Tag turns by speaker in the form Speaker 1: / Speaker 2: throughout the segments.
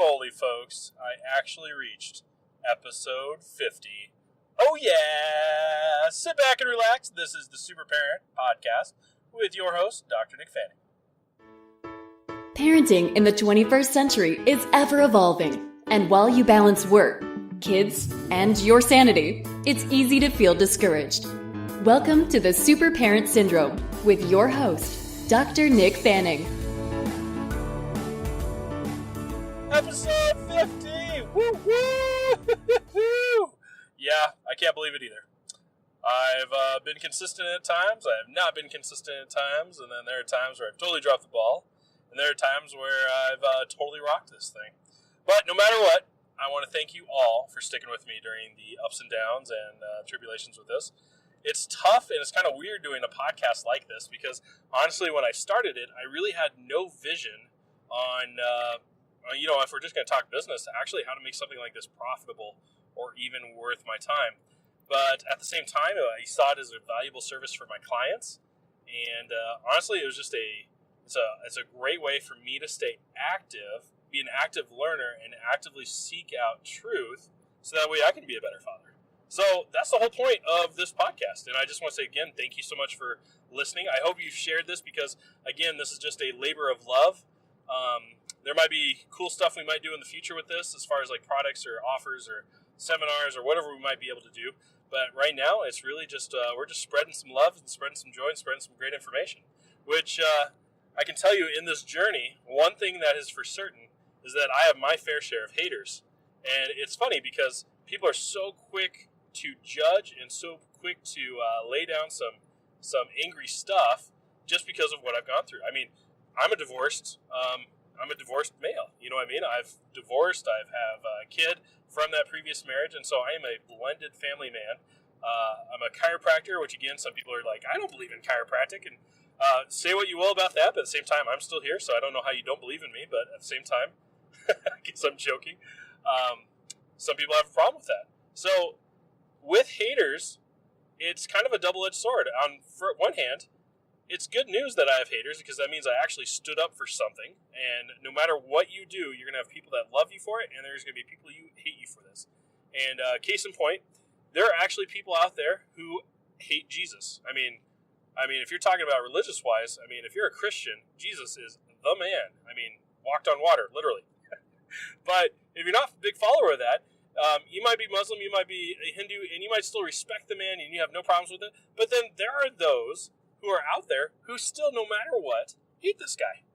Speaker 1: moly, folks. I actually reached episode 50. Oh, yeah! Sit back and relax. This is the SuperParent Podcast with your host, Dr. Nick Fanning.
Speaker 2: Parenting in the 21st century is ever evolving. And while you balance work, kids, and your sanity, it's easy to feel discouraged. Welcome to the SuperParent Syndrome with your host, Dr. Nick Fanning.
Speaker 1: Episode 50! Woo woo! Yeah, I can't believe it either. I've been consistent at times, I have not been consistent at times, and then there are times where I've totally dropped the ball, and there are times where I've totally rocked this thing. But no matter what, I want to thank you all for sticking with me during the ups and downs and tribulations with this. It's tough and it's kind of weird doing a podcast like this because, honestly, when I started it, I really had no vision on, if we're just going to talk business, actually how to make something like this profitable or even worth my time. But at the same time, I saw it as a valuable service for my clients. And honestly, it was just it's a great way for me to stay active, be an active learner, and actively seek out truth so that way I can be a better father. So that's the whole point of this podcast. And I just want to say again, thank you so much for listening. I hope you've shared this because, again, this is just a labor of love. There might be cool stuff we might do in the future with this as far as like products or offers or seminars or whatever we might be able to do. But right now, it's really just, we're just spreading some love and spreading some joy and spreading some great information, which I can tell you in this journey, one thing that is for certain is that I have my fair share of haters. And it's funny because people are so quick to judge and so quick to lay down some angry stuff just because of what I've gone through. I mean, I'm a divorced male. You know what I mean? I've divorced. I have a kid from that previous marriage, and so I am a blended family man. I'm a chiropractor, which again, some people are like, I don't believe in chiropractic, and say what you will about that, but at the same time, I'm still here, so I don't know how you don't believe in me, but at the same time, I guess I'm joking. Some people have a problem with that. So with haters, it's kind of a double-edged sword. On one hand, it's good news that I have haters because that means I actually stood up for something. And no matter what you do, you're going to have people that love you for it, and there's going to be people who hate you for this. And case in point, there are actually people out there who hate Jesus. I mean, if you're talking about religious-wise, if you're a Christian, Jesus is the man. Walked on water, literally. But if you're not a big follower of that, you might be Muslim, you might be a Hindu, and you might still respect the man, and you have no problems with it. But then there are those who are out there who still, no matter what, hate this guy.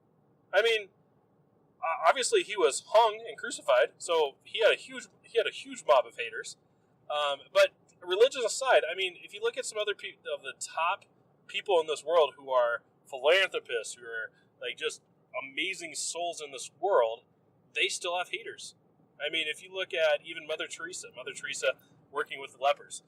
Speaker 1: Obviously he was hung and crucified, so he had a huge mob of haters. But religion aside, if you look at some other of the top people in this world who are philanthropists, who are like just amazing souls in this world, they still have haters. If you look at even Mother Teresa working with the lepers,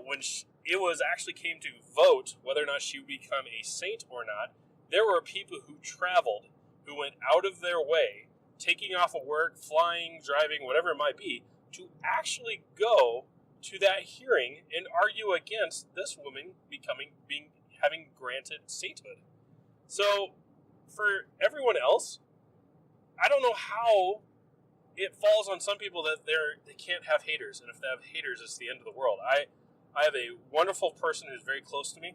Speaker 1: when it actually came to vote whether or not she would become a saint or not, there were people who traveled, who went out of their way, taking off of work, flying, driving, whatever it might be, to actually go to that hearing and argue against this woman having granted sainthood. So for everyone else, I don't know how it falls on some people that they can't have haters, and if they have haters, it's the end of the world. I have a wonderful person who's very close to me,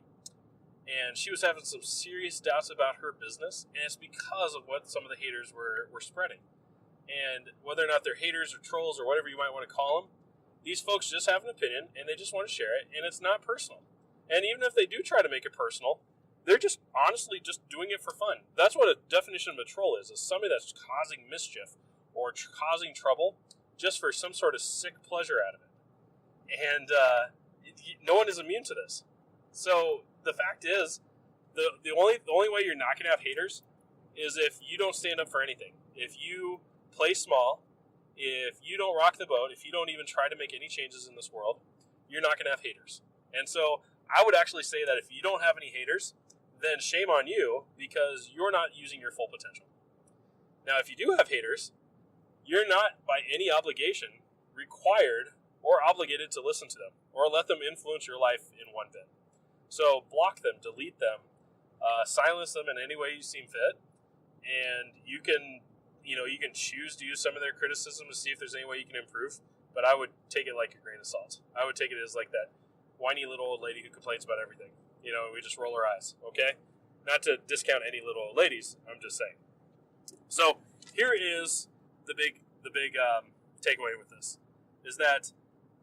Speaker 1: and she was having some serious doubts about her business, and it's because of what some of the haters were spreading. And whether or not they're haters or trolls or whatever you might want to call them, these folks just have an opinion, and they just want to share it, and it's not personal. And even if they do try to make it personal, they're just honestly just doing it for fun. That's what a definition of a troll is somebody that's causing mischief or causing trouble just for some sort of sick pleasure out of it. And no one is immune to this. So the fact is, the only way you're not going to have haters is if you don't stand up for anything. If you play small, if you don't rock the boat, if you don't even try to make any changes in this world, you're not going to have haters. And so I would actually say that if you don't have any haters, then shame on you because you're not using your full potential. Now, if you do have haters, you're not by any obligation required or obligated to listen to them or let them influence your life in one bit. So block them, delete them, silence them in any way you seem fit, and you can you can choose to use some of their criticism to see if there's any way you can improve, but I would take it like a grain of salt. I would take it as like that whiny little old lady who complains about everything. We just roll our eyes, okay? Not to discount any little old ladies, I'm just saying. So here is the big takeaway with this, is that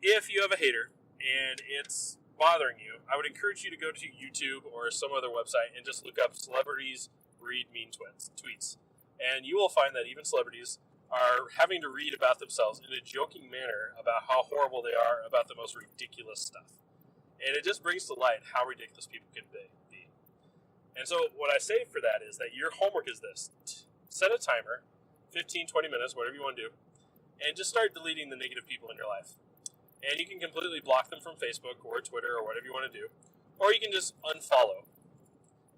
Speaker 1: if you have a hater and it's bothering you, I would encourage you to go to YouTube or some other website and just look up celebrities read mean tweets. And you will find that even celebrities are having to read about themselves in a joking manner about how horrible they are about the most ridiculous stuff. And it just brings to light how ridiculous people can be. And so what I say for that is that your homework is this. Set a timer, 15, 20 minutes, whatever you want to do, and just start deleting the negative people in your life. And you can completely block them from Facebook or Twitter or whatever you want to do. Or you can just unfollow.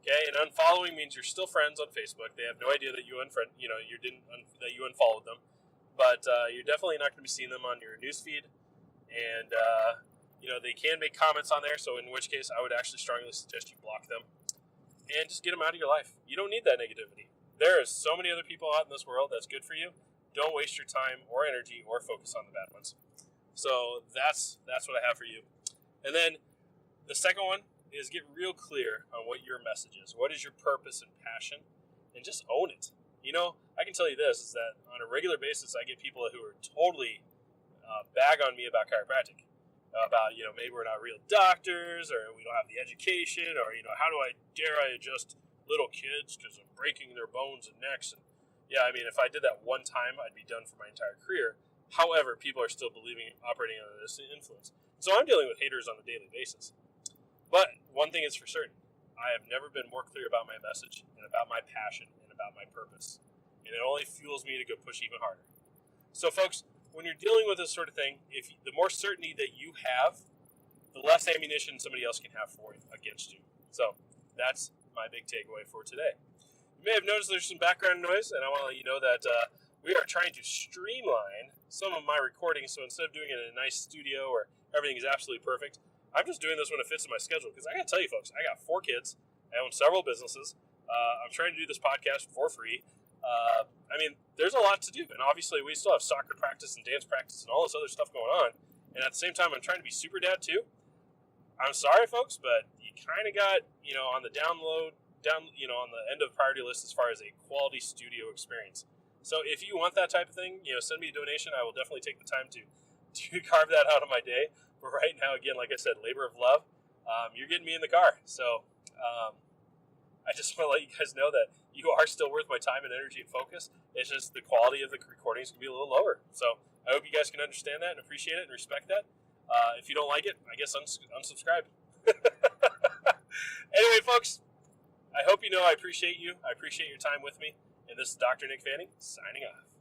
Speaker 1: Okay, and unfollowing means you're still friends on Facebook. They have no idea that you that you unfollowed them, but you're definitely not going to be seeing them on your newsfeed. And they can make comments on there. So in which case, I would actually strongly suggest you block them and just get them out of your life. You don't need that negativity. There are so many other people out in this world that's good for you. Don't waste your time or energy or focus on the bad ones. So that's what I have for you. And then the second one is get real clear on what your message is. What is your purpose and passion? And just own it. I can tell you this, is that on a regular basis, I get people who are totally bag on me about chiropractic. About, maybe we're not real doctors, or we don't have the education, or, how dare I adjust little kids because I'm breaking their bones and necks. And yeah, I mean, if I did that one time, I'd be done for my entire career. However, people are still operating under this influence. So I'm dealing with haters on a daily basis. But one thing is for certain, I have never been more clear about my message and about my passion and about my purpose. And it only fuels me to go push even harder. So folks, when you're dealing with this sort of thing, the more certainty that you have, the less ammunition somebody else can have against you. So that's my big takeaway for today. You may have noticed there's some background noise, and I want to let you know that we are trying to streamline some of my recordings. So instead of doing it in a nice studio where everything is absolutely perfect, I'm just doing this when it fits in my schedule. Because I got to tell you, folks, I got 4 kids. I own several businesses. I'm trying to do this podcast for free. There's a lot to do. And obviously, we still have soccer practice and dance practice and all this other stuff going on. And at the same time, I'm trying to be super dad too. I'm sorry, folks, but you kind of got, on the on the end of the priority list as far as a quality studio experience. So if you want that type of thing, send me a donation. I will definitely take the time to carve that out of my day. But right now, again, like I said, labor of love. You're getting me in the car. So I just want to let you guys know that you are still worth my time and energy and focus. It's just the quality of the recordings can be a little lower. So I hope you guys can understand that and appreciate it and respect that. If you don't like it, I guess unsubscribe. Anyway, folks, I hope you know I appreciate you. I appreciate your time with me. And this is Dr. Nick Fanning, signing off.